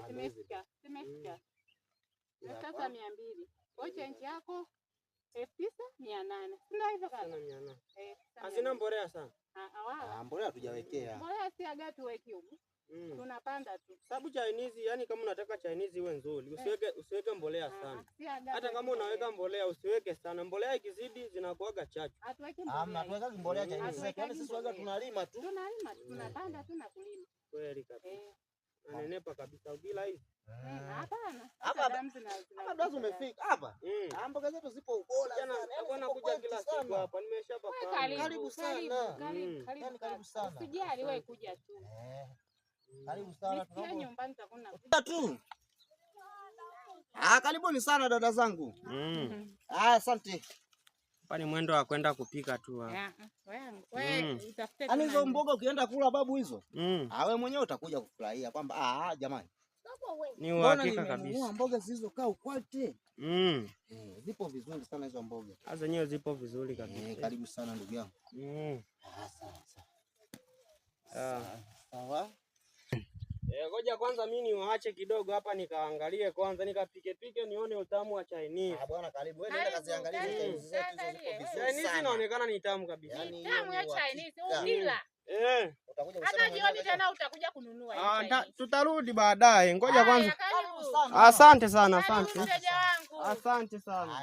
Zimefika. Sasa 200. Kwa change yako 9,800. Sina hivyo kaka. 9,800. Hazina mbolea sana. Mbolea hatujawekea. Mbolea si aga tuweke huko. Tunapanda tu. Sababu Chinese, yani kama unataka Chinese iwe nzuri, usiweke mbolea sana. Hata kama unaweka mbolea usiweke sana. Mbolea ikizidi zinakuaga chachu. Hatuweki mbolea. Tuweka mbolea Chinese. Yaani sisi waga tunalima tu. Tunapanda tu na kulima. Kweli kabisa. Nanenepa kabisa bila hizi. Hapana. Hapa dazu umefika hapa. Mboga zetu zipo ubora sana. Yaani nakuja kila siku hapa. Nimeshapa karibu sana. Karibu sana. Usijali wewe kuja tu. Karibu sana. Tunaomba nyumbani takuna tu. Karibuni sana dada zangu. Asante. Hapa ni mwendo wa kwenda kupika tu hapa. Wewe utafute. Ani hizo mboga ukienda kula babu hizo. Wewe mwenyewe utakuja kufurahia kwamba jamani. Ni uhakika kabisa. Mboga zilizokaa ukwate. Zipo vizuri sana hizo mboga. Zenyewe zipo vizuri kabisa. Karibu sana ndugu yangu. Sawa. Ngoja kwanza mimi niwaache kidogo hapa nikaangalie kwanza nikapike nione utamu wa Chinese. Bwana karibu. Wewe nenda kaziangalie Chinese zetu hizo zipo vizuri sana. Chinese inaonekana ni tamu kabisa. Tamu ya Chinese ukila. Utakuja kusema hata jioni tena utakuja kununua hiyo. Tutarudi baadaye. Ngoja kwanza. Asante sana, asante. Mteja wangu. Asante sana.